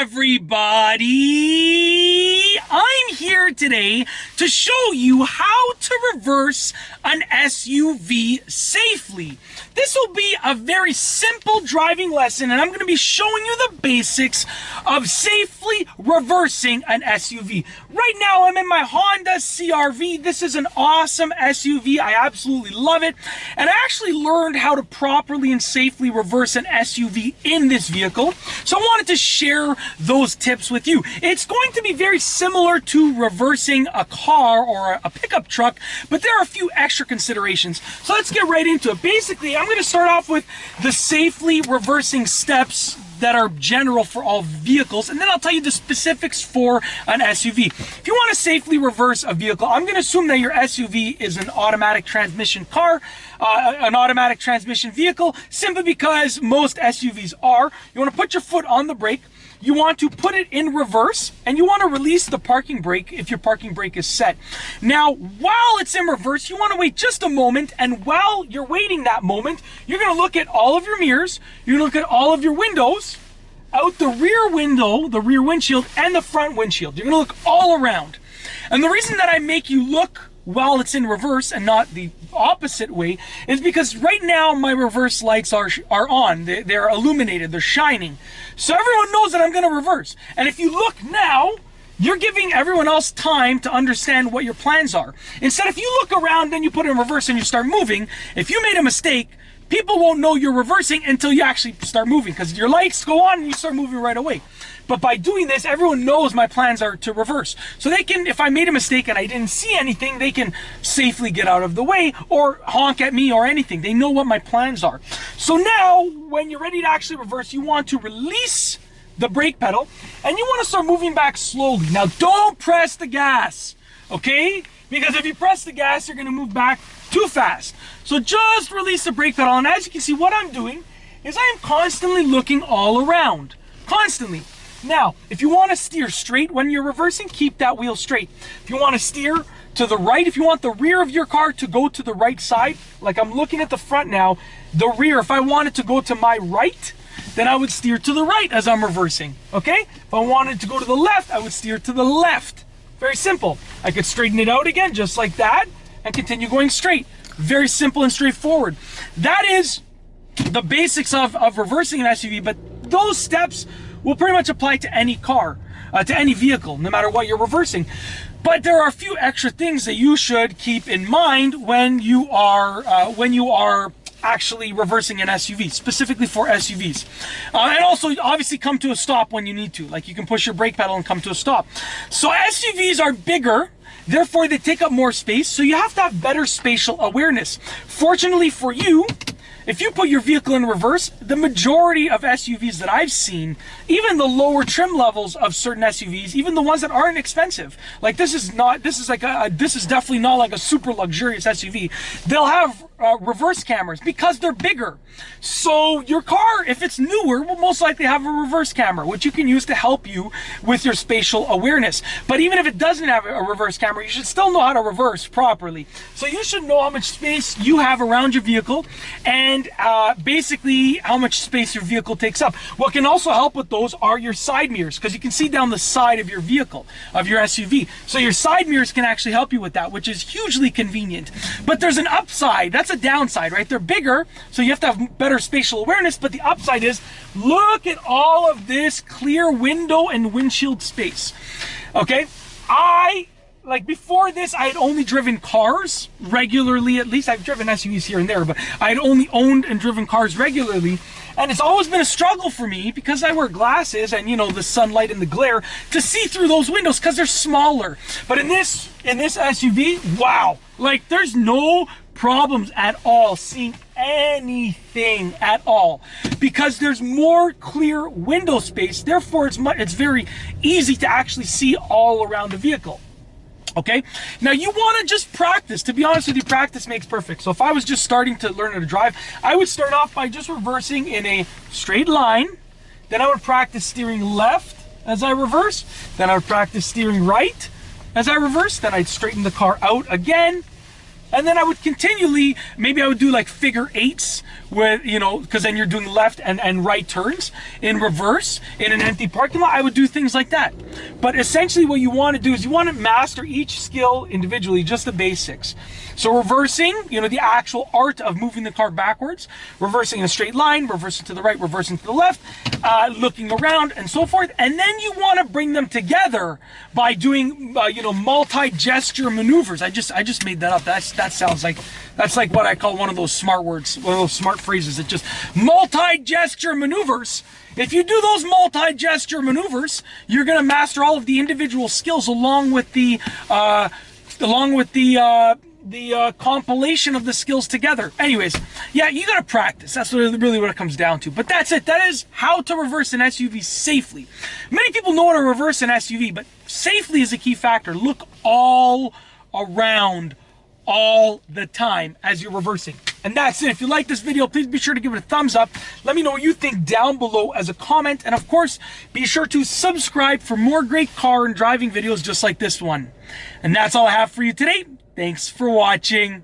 everybody! I'm here today to show you how to reverse an SUV safely. This will be a very simple driving lesson, and I'm going to be showing you the basics of safely reversing an SUV. Right now, I'm in my Honda CR-V. This is an awesome SUV. I absolutely love it, and I actually learned how to properly and safely reverse an SUV in this vehicle, so I wanted to share those tips with you. It's going to be very similar to reversing a car or a pickup truck, but there are a few extra considerations. So let's get right into it. Basically, I'm going to start off with the safely reversing steps that are general for all vehicles, and then I'll tell you the specifics for an SUV. If you want to safely reverse a vehicle, I'm going to assume that your SUV is an automatic transmission car, an automatic transmission vehicle, simply because most SUVs are. You want to put your foot on the brake, you want to put it in reverse, and you want to release the parking brake if your parking brake is set. Now, while it's in reverse, you want to wait just a moment, and while you're waiting that moment, you're going to look at all of your mirrors, you're going to look at all of your windows, out the rear window, the rear windshield, and the front windshield. You're going to look all around. And the reason that I make you look while it's in reverse and not the opposite way is because right now my reverse lights are on. They're illuminated, they're shining. So everyone knows that I'm going to reverse. And if you look now, you're giving everyone else time to understand what your plans are. Instead, if you look around and you put it in reverse and you start moving, if you made a mistake, people won't know you're reversing until you actually start moving, because your lights go on and you start moving right away. But by doing this, everyone knows my plans are to reverse. So they can, if I made a mistake and I didn't see anything, they can safely get out of the way or honk at me or anything. They know what my plans are. So now, when you're ready to actually reverse, you want to release the brake pedal and you want to start moving back slowly. Now, don't press the gas, okay? Because if you press the gas, you're going to move back too fast. So just release the brake pedal, and as you can see, what I'm doing is I am constantly looking all around. Constantly. Now, if you want to steer straight when you're reversing, keep that wheel straight. If you want to steer to the right, if you want the rear of your car to go to the right side, like I'm looking at the front now, the rear, if I wanted to go to my right, then I would steer to the right as I'm reversing, okay? If I wanted to go to the left, I would steer to the left. Very simple. I could straighten it out again, just like that, and continue going straight. Very simple and straightforward. That is the basics of reversing an SUV, but those steps will pretty much apply to any car, to any vehicle, no matter what you're reversing. But there are a few extra things that you should keep in mind when you are actually reversing an SUV, specifically for SUVs. And also, obviously, come to a stop when you need to. Like, you can push your brake pedal and come to a stop. So SUVs are bigger, therefore they take up more space, so you have to have better spatial awareness. Fortunately for you, if you put your vehicle in reverse, the majority of SUVs that I've seen, even the lower trim levels of certain SUVs, even the ones that aren't expensive, like this is definitely not like a super luxurious SUV, they'll have reverse cameras because they're bigger. So your car, if it's newer, will most likely have a reverse camera, which you can use to help you with your spatial awareness. But even if it doesn't have a reverse camera, you should still know how to reverse properly. So you should know how much space you have around your vehicle and basically how much space your vehicle takes up. What can also help with those are your side mirrors, because you can see down the side of your vehicle, of your SUV. So your side mirrors can actually help you with that, which is hugely convenient. But there's an upside. That's a downside, right? They're bigger, so you have to have better spatial awareness, but the upside is, look at all of this clear window and windshield space. Okay? Like before this, I had only driven cars regularly, at least. I've driven SUVs here and there, but I had only owned and driven cars regularly. And it's always been a struggle for me, because I wear glasses and, you know, the sunlight and the glare, to see through those windows because they're smaller. But in this SUV, wow, like there's no problems at all seeing anything at all, because there's more clear window space. Therefore, it's very easy to actually see all around the vehicle. Okay, now you want to just practice. To be honest with you, practice makes perfect. So if I was just starting to learn how to drive, I would start off by just reversing in a straight line. Then I would practice steering left as I reverse. Then I would practice steering right as I reverse. Then I'd straighten the car out again. And then I would continually, maybe I would do like figure eights with, you know, because then you're doing left and right turns in reverse in an empty parking lot. I would do things like that. But essentially what you want to do is you want to master each skill individually, just the basics. So reversing, you know, the actual art of moving the car backwards, reversing in a straight line, reversing to the right, reversing to the left, looking around and so forth. And then you want to bring them together by doing, you know, multi-gesture maneuvers. I just made that up. That sounds like, that's like what I call one of those smart words, one of those smart phrases. It just, multi-gesture maneuvers. If you do those multi-gesture maneuvers, you're going to master all of the individual skills along with the compilation of the skills together. Anyways, yeah, you gotta practice. That's really what it comes down to. But that's it. That is how to reverse an SUV safely. Many people know how to reverse an SUV, but safely is a key factor. Look all around all the time as you're reversing. And that's it. If you like this video, please be sure to give it a thumbs up. Let me know what you think down below as a comment. And of course, be sure to subscribe for more great car and driving videos just like this one. And that's all I have for you today. Thanks for watching.